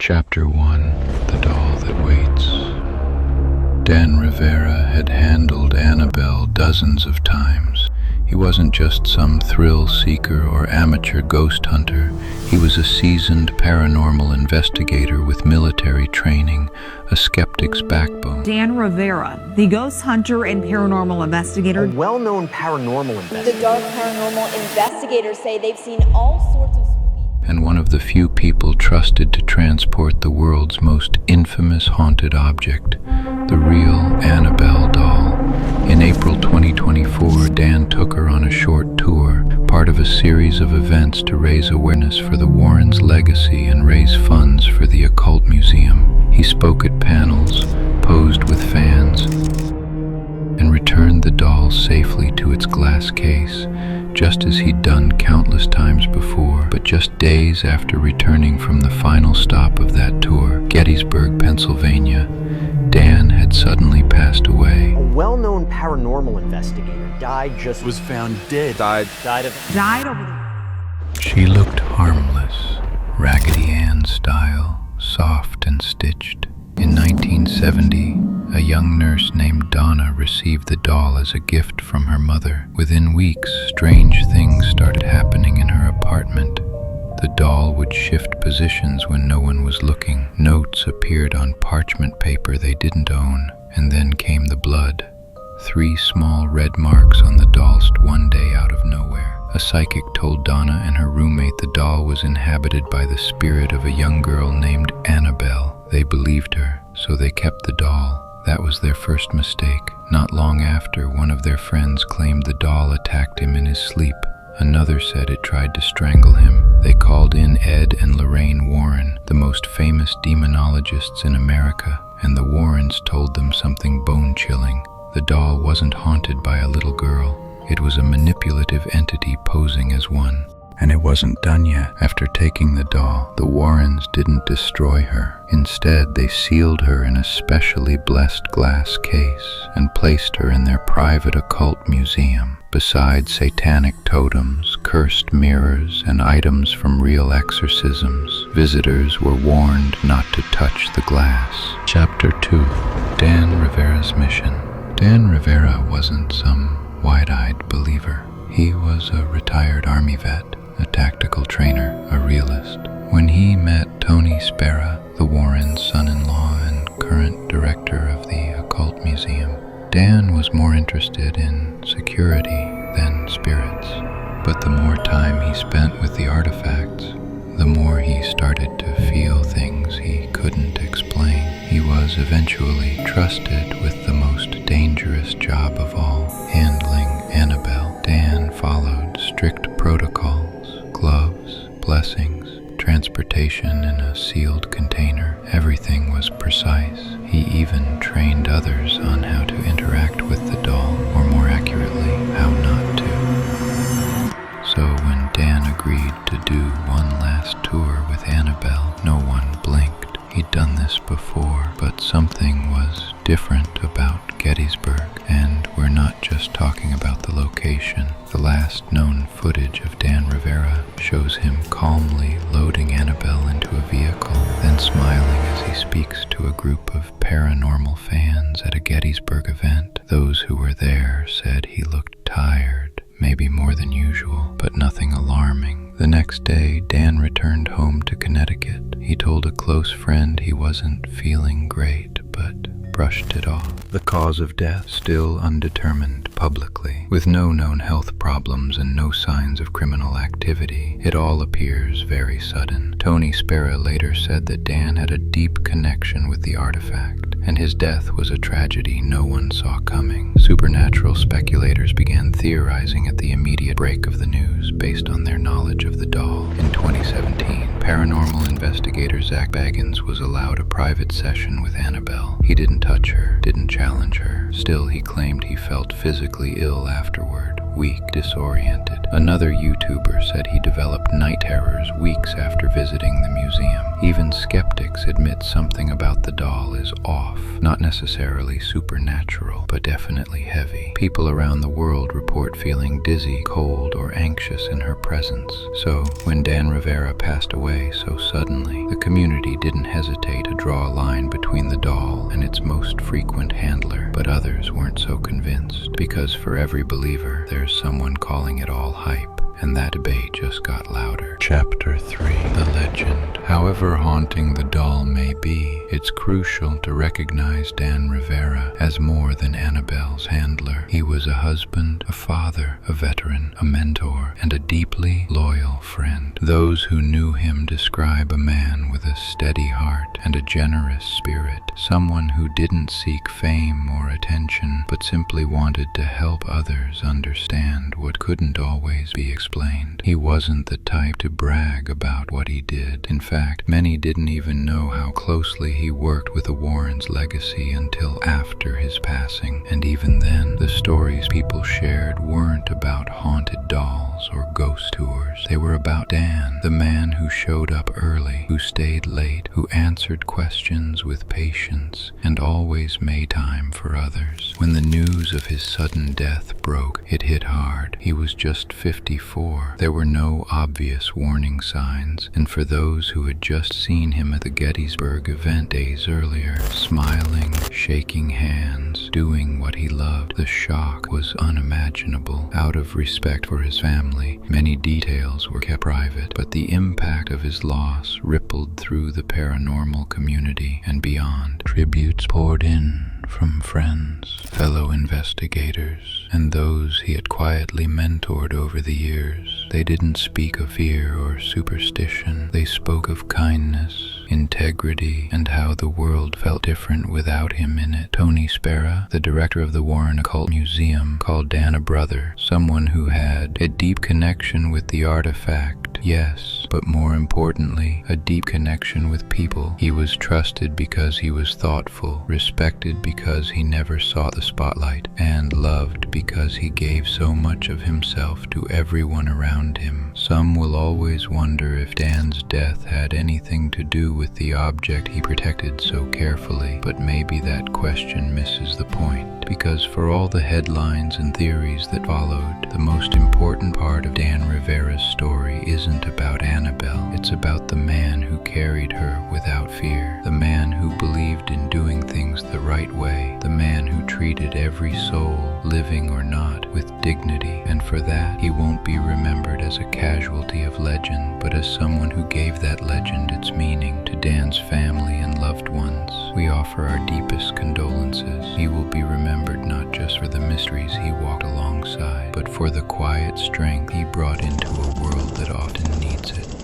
Chapter 1: The Doll That Waits. Dan Rivera had handled Annabelle dozens of times. He wasn't just some thrill seeker or amateur ghost hunter. He was a seasoned paranormal investigator with military training, a skeptic's backbone. Dan Rivera, the ghost hunter and paranormal investigator. A well-known paranormal investigator. The dark paranormal investigators say they've seen all sorts of spooky... And one of the few people trusted to transport the world's most infamous haunted object, the real Annabelle doll. In April 2024, Dan took her on a short tour, part of a series of events to raise awareness for the Warrens' legacy and raise funds for the Occult Museum. He spoke at panels, posed with fans, and returned the doll safely to its glass case, just as he'd done countless times before. But just days after returning from the final stop of that tour, Gettysburg, Pennsylvania, Dan had suddenly passed away. A well-known paranormal investigator was found dead. died Died over She looked harmless, Raggedy Ann style, soft and stitched. In 1970, a young nurse named Donna received the doll as a gift from her mother. Within weeks, strange things started happening in her apartment. The doll would shift positions when no one was looking. Notes appeared on parchment paper they didn't own, and then came the blood. 3 small red marks on the doll one day out of nowhere. A psychic told Donna and her roommate the doll was inhabited by the spirit of a young girl named Annabelle. They believed her, so they kept the doll. That was their first mistake. Not long after, one of their friends claimed the doll attacked him in his sleep. Another said it tried to strangle him. They called in Ed and Lorraine Warren, the most famous demonologists in America, and the Warrens told them something bone-chilling. The doll wasn't haunted by a little girl. It was a manipulative entity posing as one. And it wasn't done yet. After taking the doll, the Warrens didn't destroy her. Instead, they sealed her in a specially blessed glass case and placed her in their private occult museum. Besides satanic totems, cursed mirrors, and items from real exorcisms, visitors were warned not to touch the glass. Chapter 2: Dan Rivera's Mission. Dan Rivera wasn't some wide-eyed believer. He was a retired Army vet, a tactical trainer, a realist. When he met Tony Spera, the Warrens' son-in-law and current director of the Occult Museum, Dan was more interested in security than spirits. But the more time he spent with the artifacts, the more he started to feel things he couldn't explain. He was eventually trusted with the most dangerous job of all, handling Annabelle. Dan followed strict protocols: gloves, blessings, transportation in a sealed container. Everything was precise. He even trained others on how to interact with the doll, or more accurately, how not to. So when Dan agreed to do one last tour with Annabelle, no one blinked. He'd done this before, but something was different about Gettysburg, and we're not just talking about the location. The last known footage of Dan Rivera shows him calmly loading Annabelle into a vehicle, then smiling as he speaks to a group of paranormal fans at a Gettysburg event. Those who were there said he looked tired, maybe more than usual, but nothing alarming. The next day, Dan returned home to Connecticut. He told a close friend he wasn't feeling great, but brushed it off. The cause of death still undetermined publicly. With no known health problems and no signs of criminal activity, it all appears very sudden. Tony Spera later said that Dan had a deep connection with the artifact, and his death was a tragedy no one saw coming. Supernatural speculators began theorizing at the immediate break of the news based on their knowledge of the doll. In 2017, paranormal investigator Zach Baggins was allowed a private session with Annabelle. He didn't touch her, didn't challenge her. Still, he claimed he felt physically ill afterward. weak, disoriented. Another YouTuber said he developed night terrors weeks after visiting the museum. Even skeptics admit something about the doll is off, not necessarily supernatural, but definitely heavy. People around the world report feeling dizzy, cold, or anxious in her presence. So, when Dan Rivera passed away so suddenly, the community didn't hesitate to draw a line between the doll and its most frequent handler. But others weren't so convinced, because for every believer, there's someone calling it all hype. And that debate just got louder. Chapter 3. The Legend. However haunting the doll may be, it's crucial to recognize Dan Rivera as more than Annabelle's handler. He was a husband, a father, a veteran, a mentor, and a deeply loyal friend. Those who knew him describe a man with a steady heart and a generous spirit, someone who didn't seek fame or attention, but simply wanted to help others understand what couldn't always be explained. He wasn't the type to brag about what he did. In fact, many didn't even know how closely he worked with the Warrens' legacy until after his passing. And even then, the stories people shared weren't about haunted dolls or ghost tours. They were about Dan, the man who showed up early, who stayed late, who answered questions with patience, and always made time for others. When the news of his sudden death broke, it hit hard. He was just 54. There were no obvious warning signs, and for those who had just seen him at the Gettysburg event days earlier, smiling, shaking hands, doing what he loved, the shock was unimaginable. Out of respect for his family, many details were kept private, but the impact of his loss rippled through the paranormal community and beyond. Tributes poured in from friends, fellow investigators, and those he had quietly mentored over the years. They didn't speak of fear or superstition. They spoke of kindness, integrity, and how the world felt different without him in it. Tony Spera, the director of the Warren Occult Museum, called Dan a brother, someone who had a deep connection with the artifact, yes, but more importantly, a deep connection with people. He was trusted because he was thoughtful, respected because he never sought the spotlight, and loved because he gave so much of himself to everyone around him. Some will always wonder if Dan's death had anything to do with the object he protected so carefully, but maybe that question misses the point, because for all the headlines and theories that followed, the most important part of Dan Rivera's story isn't about Annabelle. It's about the man who carried her without fear, the man who believed in doing things the right way, the man who treated every soul, living or not, with dignity. And for that, he won't be remembered as a casualty of legend, but as someone who gave that legend its meaning. To Dan's family and loved ones, we offer our deepest condolences. He will be remembered not just for the mysteries he walked alongside, but for the quiet strength he brought into a world that often needs it.